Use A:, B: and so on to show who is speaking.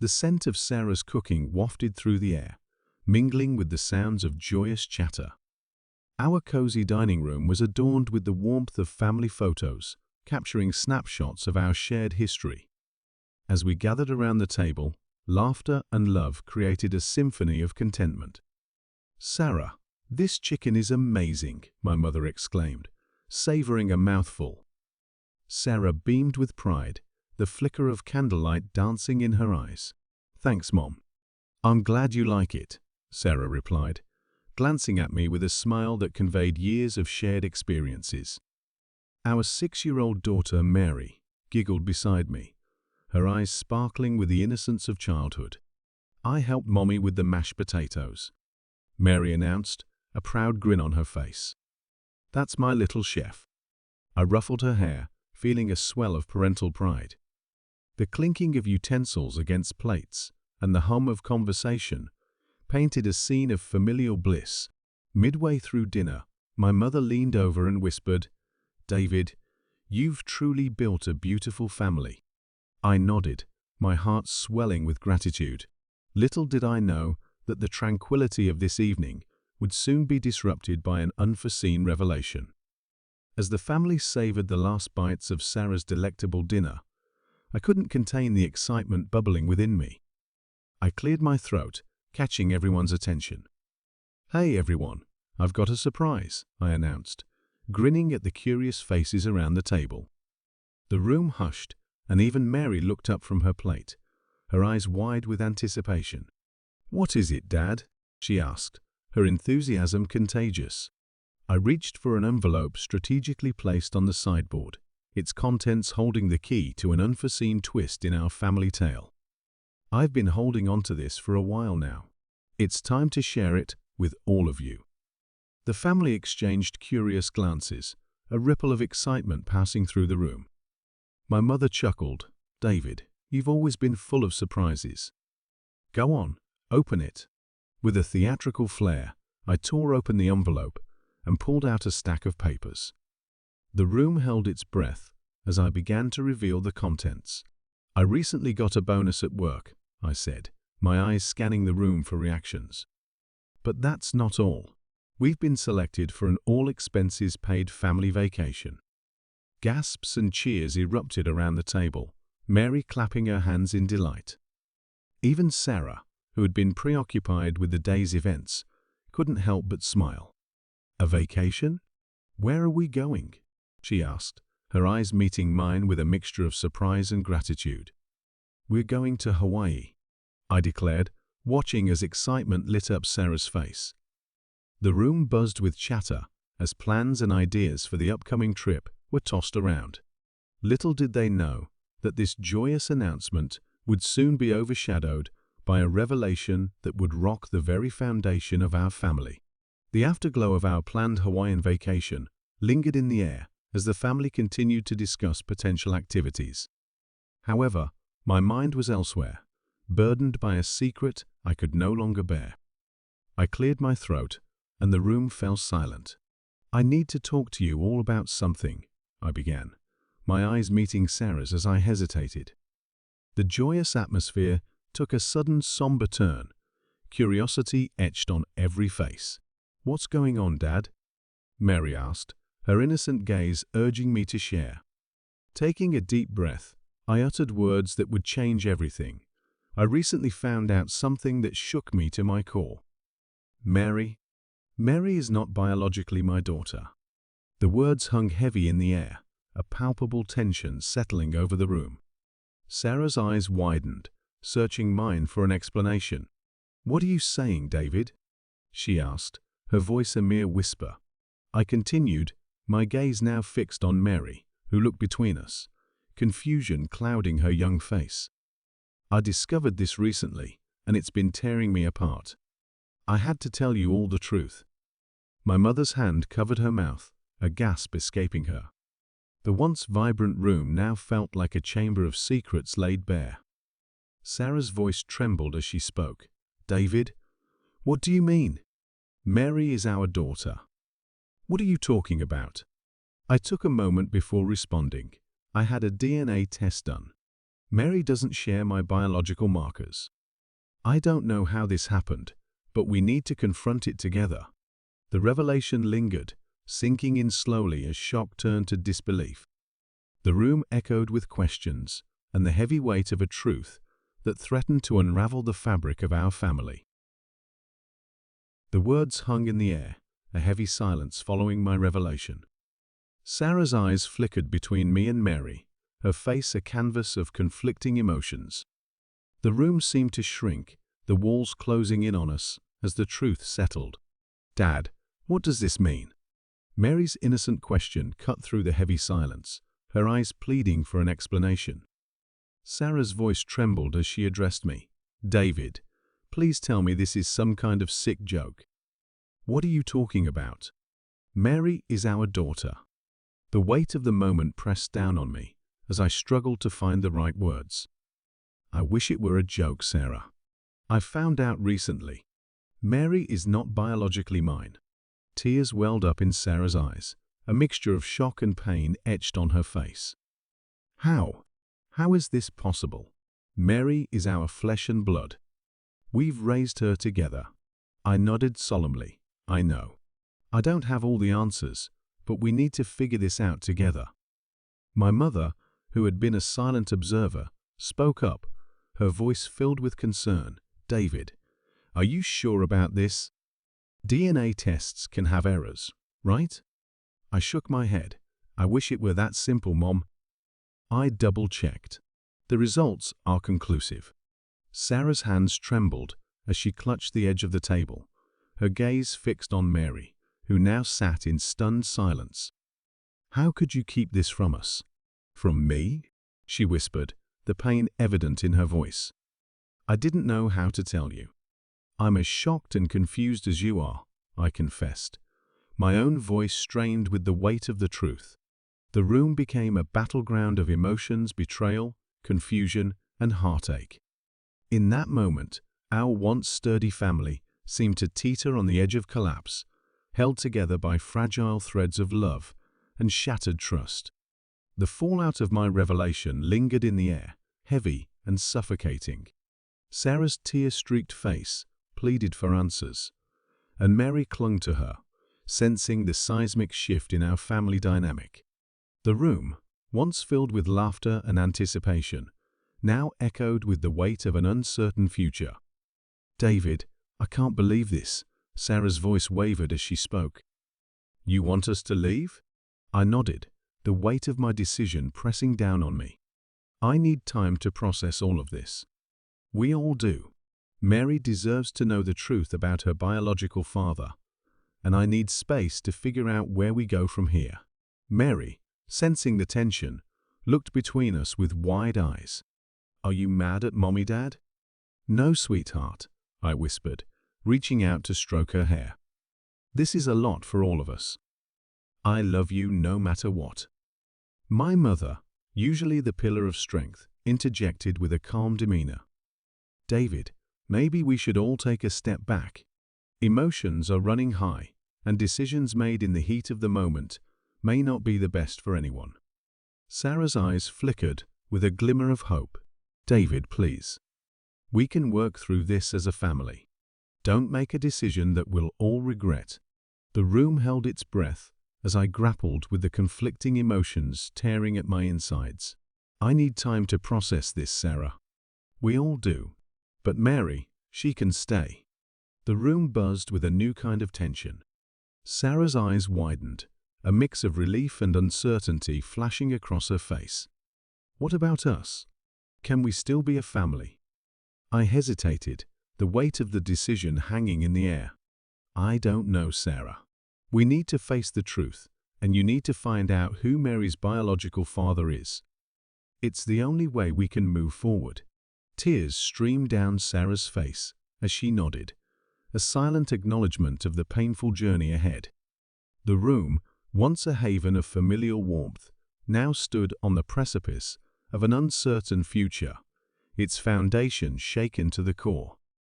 A: The scent of Sarah's cooking wafted through the air, mingling with the sounds of joyous chatter. Our cozy dining room was adorned with the warmth of family photos, capturing snapshots of our shared history. As we gathered around the table, laughter and love created a symphony of contentment. "Sarah, this chicken is amazing," my mother exclaimed, savoring a mouthful. Sarah beamed with pride, the flicker of candlelight dancing in her eyes. "Thanks, Mom. I'm glad you like it," Sarah replied, glancing at me with a smile that conveyed years of shared experiences. Our 6-year-old daughter, Mary, giggled beside me, her eyes sparkling with the innocence of childhood. "I helped Mommy with the mashed potatoes," Mary announced, a proud grin on her face. "That's my little chef." I ruffled her hair, feeling a swell of parental pride. The clinking of utensils against plates and the hum of conversation painted a scene of familial bliss. Midway through dinner, my mother leaned over and whispered, "David, you've truly built a beautiful family." I nodded, my heart swelling with gratitude. Little did I know that the tranquility of this evening would soon be disrupted by an unforeseen revelation. As the family savored the last bites of Sarah's delectable dinner, I couldn't contain the excitement bubbling within me. I cleared my throat, catching everyone's attention. "Hey everyone, I've got a surprise," I announced, grinning at the curious faces around the table. The room hushed, and even Mary looked up from her plate, her eyes wide with anticipation. "What is it, Dad?" she asked, her enthusiasm contagious. I reached for an envelope strategically placed on the sideboard, its contents holding the key to an unforeseen twist in our family tale. "I've been holding on to this for a while now. It's time to share it with all of you." The family exchanged curious glances, a ripple of excitement passing through the room. My mother chuckled, "David, you've always been full of surprises. Go on, open it." With a theatrical flair, I tore open the envelope and pulled out a stack of papers. The room held its breath as I began to reveal the contents. "I recently got a bonus at work," I said, my eyes scanning the room for reactions. "But that's not all. We've been selected for an all-expenses-paid family vacation." Gasps and cheers erupted around the table, Mary clapping her hands in delight. Even Sarah, who had been preoccupied with the day's events, couldn't help but smile. "A vacation? Where are we going?" she asked, her eyes meeting mine with a mixture of surprise and gratitude. "We're going to Hawaii," I declared, watching as excitement lit up Sarah's face. The room buzzed with chatter as plans and ideas for the upcoming trip were tossed around. Little did they know that this joyous announcement would soon be overshadowed by a revelation that would rock the very foundation of our family. The afterglow of our planned Hawaiian vacation lingered in the air as the family continued to discuss potential activities. However, my mind was elsewhere, burdened by a secret I could no longer bear. I cleared my throat, and the room fell silent. "I need to talk to you all about something," I began, my eyes meeting Sarah's as I hesitated. The joyous atmosphere took a sudden somber turn, curiosity etched on every face. "What's going on, Dad?" Mary asked, her innocent gaze urging me to share. Taking a deep breath, I uttered words that would change everything. "I recently found out something that shook me to my core. Mary is not biologically my daughter." The words hung heavy in the air, a palpable tension settling over the room. Sarah's eyes widened, searching mine for an explanation. "What are you saying, David?" she asked, her voice a mere whisper. I continued, my gaze now fixed on Mary, who looked between us, confusion clouding her young face. "I discovered this recently, and it's been tearing me apart. I had to tell you all the truth." My mother's hand covered her mouth, a gasp escaping her. The once vibrant room now felt like a chamber of secrets laid bare. Sarah's voice trembled as she spoke. "David, what do you mean? Mary is our daughter. What are you talking about?" I took a moment before responding. "I had a DNA test done. Mary doesn't share my biological markers. I don't know how this happened, but we need to confront it together. The revelation lingered, sinking in slowly as shock turned to disbelief. The room echoed with questions and the heavy weight of a truth that threatened to unravel the fabric of our family. The words hung in the air, a heavy silence following my revelation. Sarah's eyes flickered between me and Mary, her face a canvas of conflicting emotions. The room seemed to shrink, the walls closing in on us as the truth settled. "Dad, what does this mean?" Mary's innocent question cut through the heavy silence, her eyes pleading for an explanation. Sarah's voice trembled as she addressed me. "David, please tell me this is some kind of sick joke." "What are you talking about?" "Mary is our daughter." The weight of the moment pressed down on me as I struggled to find the right words. "I wish it were a joke, Sarah. I found out recently. Mary is not biologically mine." Tears welled up in Sarah's eyes, a mixture of shock and pain etched on her face. "How? How is this possible? Mary is our flesh and blood. We've raised her together." I nodded solemnly. "I know. I don't have all the answers, but we need to figure this out together." My mother, who had been a silent observer, spoke up, her voice filled with concern. "David, are you sure about this? DNA tests can have errors, right?" I shook my head. "I wish it were that simple, Mom." I double-checked. The results are conclusive. Sarah's hands trembled as she clutched the edge of the table, her gaze fixed on Mary, who now sat in stunned silence. "How could you keep this from us?" "From me?" she whispered, the pain evident in her voice. "I didn't know how to tell you. I'm as shocked and confused as you are," I confessed, my own voice strained with the weight of the truth. The room became a battleground of emotions, betrayal, confusion, and heartache. In that moment, our once sturdy family seemed to teeter on the edge of collapse, held together by fragile threads of love and shattered trust. The fallout of my revelation lingered in the air, heavy and suffocating. Sarah's tear-streaked face pleaded for answers, and Mary clung to her, sensing the seismic shift in our family dynamic. The room, once filled with laughter and anticipation, now echoed with the weight of an uncertain future. "David, I can't believe this." Sarah's voice wavered as she spoke. "You want us to leave?" I nodded, the weight of my decision pressing down on me. "I need time to process all of this." "We all do. Mary deserves to know the truth about her biological father, and I need space to figure out where we go from here." Mary, sensing the tension, looked between us with wide eyes. "Are you mad at Mommy, Dad?" "No, sweetheart," I whispered, reaching out to stroke her hair. "This is a lot for all of us. I love you no matter what." My mother, usually the pillar of strength, interjected with a calm demeanor. "David, maybe we should all take a step back. Emotions are running high, and decisions made in the heat of the moment may not be the best for anyone." Sarah's eyes flickered with a glimmer of hope. "David, please. We can work through this as a family. Don't make a decision that we'll all regret." The room held its breath as I grappled with the conflicting emotions tearing at my insides. "I need time to process this, Sarah." "We all do. But Mary, she can stay." The room buzzed with a new kind of tension. Sarah's eyes widened, a mix of relief and uncertainty flashing across her face. "What about us? Can we still be a family?" I hesitated, the weight of the decision hanging in the air. "I don't know, Sarah. We need to face the truth, and you need to find out who Mary's biological father is. It's the only way we can move forward." Tears streamed down Sarah's face as she nodded, a silent acknowledgement of the painful journey ahead. The room, once a haven of familial warmth, now stood on the precipice of an uncertain future, its foundation shaken to the core.